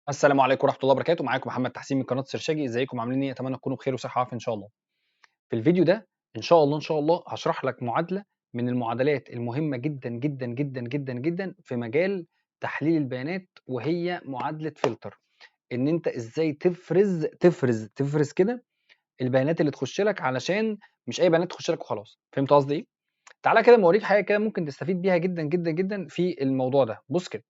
السلام عليكم ورحمة الله وبركاته، معاكم محمد تحسين من قناة سرشاجي، ازيكم عاملين ايه؟ أتمنى تكونوا بخير وصحة وعافية إن شاء الله. في الفيديو ده إن شاء الله هاشرح لك معادلة من المعادلات المهمة جدًا، جدًا، جدًا، جدًا، جدًا في مجال تحليل البيانات، وهي معادلة فلتر. إن أنت إزاي تفرز كده البيانات اللي تخش لك علشان مش أي بيانات تخش لك وخلاص. فهمت قصدي إيه؟ تعالَ كده أما أوريك حاجة كده ممكن تستفيد بيها جدًا، جدًا، جدًا في الموضوع ده. بُص كده.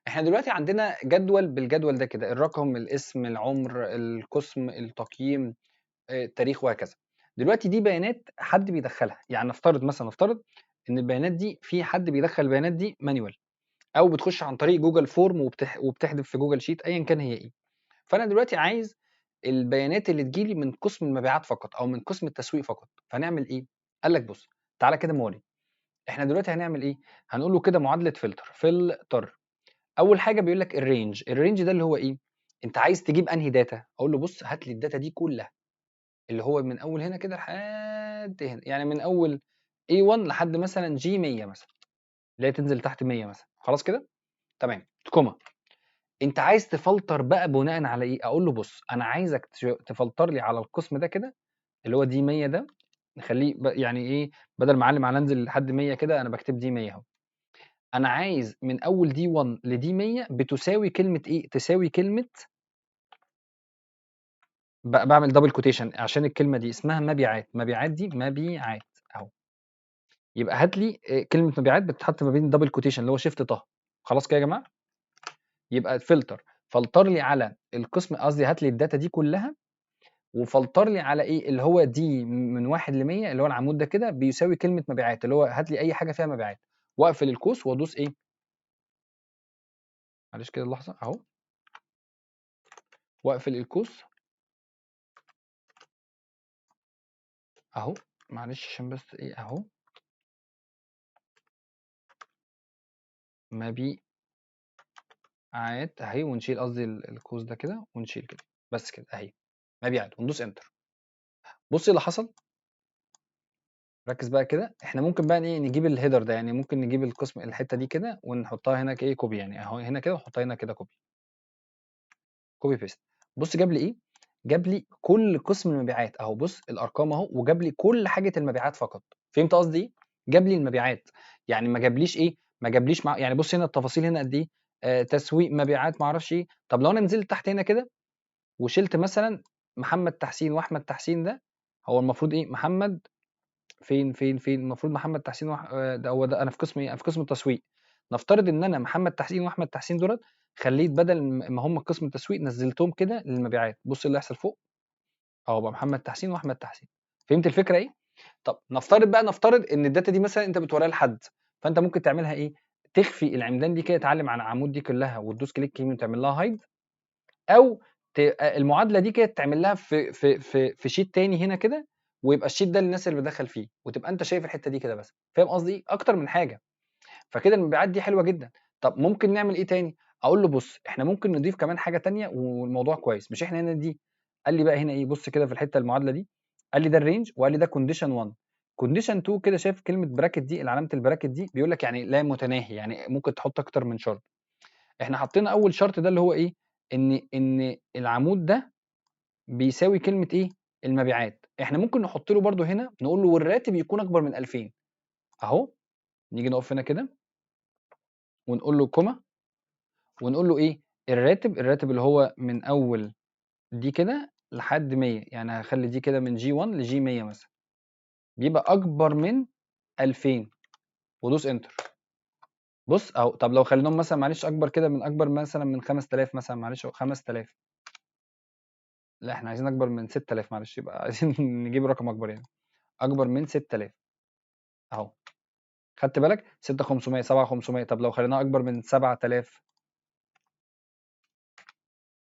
إحنا دلوقتي عندنا جدول بالجدول ده كده، الرقم، الاسم، العمر، القسم، التقييم، التاريخ وهكذا. دلوقتي دي بيانات حد بيدخّلها، يعني نفترض إن البيانات دي في حد بيدخّل البيانات دي manual أو بتخش عن طريق Google form وبتحذف في Google sheet أيًا كان هي إيه. فأنا دلوقتي عايز البيانات اللي تيجي لي من قسم المبيعات فقط أو من قسم التسويق فقط، فنعمل إيه؟ قال لك بُص، تعالَ كده أما أوريك. إحنا دلوقتي هنعمل إيه؟ هنقول له كده معادلة فلتر. أول حاجة بيقول لك الrange ده اللي هو إيه؟ أنت عايز تجيب أنهي data؟ أقول له بُص هات لي الdata دي كلها، اللي هو من أول هنا كده لحد هنا، يعني من أول A1 لحد مثلًا G100 مثلًا، اللي هي تنزل تحت 100 مثلًا، خلاص كده؟ تمام، كوما. أنت عايز تفلتر بقى بناءً على إيه؟ أقول له بُص أنا عايزك تفلتر لي على القسم ده كده، اللي هو D100 ده، نخليه يعني إيه، بدل ما أعلّم على أنزل لحد 100 كده أنا باكتب D100 أهو. أنا عايز من أول D1 لD100 بتساوي كلمة إيه؟ تساوي كلمة باعمل double quotation عشان الكلمة دي اسمها مبيعات، مبيعات دي مبيعات أهو. يبقى هات لي كلمة مبيعات بتتحط ما بين double quotation اللي هو shift طه. خلاص كده يا جماعة؟ يبقى فلتر لي على القسم، قصدي هات لي الdata دي كلها وفلتر لي على إيه، اللي هو دي من 1 ل100 اللي هو العمود ده كده بيساوي كلمة مبيعات، اللي هو هات لي أي حاجة فيها مبيعات، واقفل القوس وادوس إيه، معلش كده لحظة أهو، واقفل القوس أهو، معلش عشان بس إيه أهو، مبيعات أهي، ونشيل قصدي القوس ده كده ونشيل كده، بس كده أهي، مبيعات وندوس Enter. بُص إيه اللي حصل، ركّز بقى كده، إحنا ممكن بقى إيه نجيب الheader ده، يعني ممكن نجيب القسم الحتة دي كده ونحطها هنا كإيه copy، يعني أهو هنا كده ونحطها هنا كده copy paste. بُص جاب لي إيه، جاب لي كل قسم المبيعات أهو، بُص الأرقام أهو، وجاب لي كل حاجة المبيعات فقط. فهمت قصدي إيه؟ جاب لي المبيعات، يعني ما جابليش إيه، ما جابليش يعني بُص هنا التفاصيل هنا قد إيه، تسويق، مبيعات، ما أعرفش إيه. طب لو أنا نزلت تحت هنا كده وشِلت مثلًا محمد تحسين وأحمد تحسين ده، هو المفروض إيه، محمد فين، المفروض محمد تحسين ده هو ده، أنا في قسم إيه، أنا في قسم التسويق. نفترض إن أنا محمد تحسين وأحمد تحسين دُولة خلّيت بدل ما هم قسم التسويق نزّلتهم كده للمبيعات، بُص اللي هيحصل فوق، أهو بقى محمد تحسين وأحمد تحسين. فهمت الفكرة إيه؟ طب نفترض إن الdata دي مثلًا أنت بتورّيها لحد، فأنت ممكن تعملها إيه، تخفي العمدان دي كده، تعلّم على العمود دي كلّها وتدوس click يمين وتعمل لها hide، أو المعادلة دي كده تعمل لها في sheet تاني هنا كده، ويبقى الsheet ده للناس اللي بتدخّل فيه، وتبقى أنت شايف الحتّة دي كده بس. فاهم قصدي إيه؟ أكتر من حاجة. فكده المبيعات دي حلوة جدًا. طب ممكن نعمل إيه تاني؟ أقول له بُص إحنا ممكن نضيف كمان حاجة تانية والموضوع كويس، مش إحنا هنا دي، قال لي بقى هنا إيه، بُص كده في الحتّة المعادلة دي، قال لي ده الrange وقال لي ده condition 1. condition 2 كده شايف كلمة bracket دي، علامة الbracket دي بيقول لك يعني لا متناهي، يعني ممكن تحط أكتر من شرط. إحنا حطينا أول شرط ده اللي هو إيه، إن العمود ده بيساوي كلمة إيه، المبيعات. إحنا ممكن نحط له برضه هنا نقول له والراتب يكون أكبر من 2000 أهو، نيجي نقف هنا كده ونقول له كوما، ونقول له إيه، الراتب اللي هو من أول دي كده لحد 100، يعني هاخلّي دي كده من G1 لG100 مثلًا، بيبقى أكبر من 2000 وادوس Enter. بُص أهو، طب لو خلّيناهم مثلًا معلش أكبر مثلًا من 5000 مثلًا، معلش 5000، لأ إحنا عايزين أكبر من 6000 معلش، يبقى عايزين نجيب رقم أكبر يعني، أكبر من 6000 أهو. خدت بالك؟ 6500، 7500، طب لو خليناها أكبر من 7000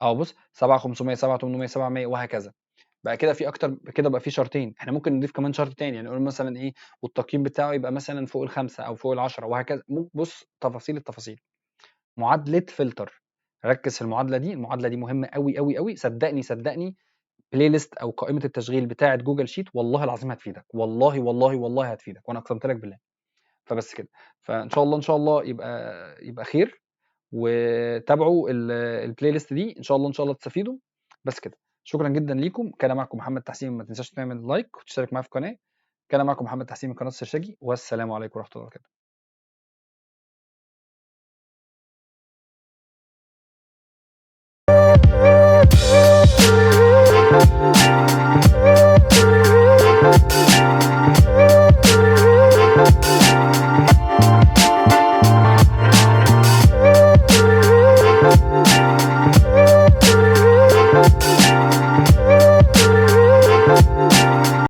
أهو بُص 7500، 7800، 700 وهكذا. بقى كده في أكتر كده، بقى في شرطين، إحنا ممكن نضيف كمان شرط تاني، يعني نقول مثلًا إيه، والتقييم بتاعه يبقى مثلًا فوق ال5 أو فوق ال10 وهكذا. بُص تفاصيل التفاصيل. معادلة فلتر، ركّز في المعادلة دي، المعادلة دي مهمة أوي، أوي، أوي، صدّقني playlist أو قائمة التشغيل بتاعة Google sheet والله العظيم هتفيدك، والله، والله، والله هتفيدك، وأنا أقسمت لك بالله. فبس كده، فإن شاء الله، إن شاء الله يبقى خير، وتابعوا البلاي ليست دي ان شاء الله، ان شاء الله تستفيدوا. بس كده، شكرا جدا ليكم. كان معكم محمد تحسين، ما تنساش تعمل لايك وتشترك معايا في القناه. كان معكم محمد تحسين من قناه السرشاجي، والسلام عليكم ورحمه الله وبركاته.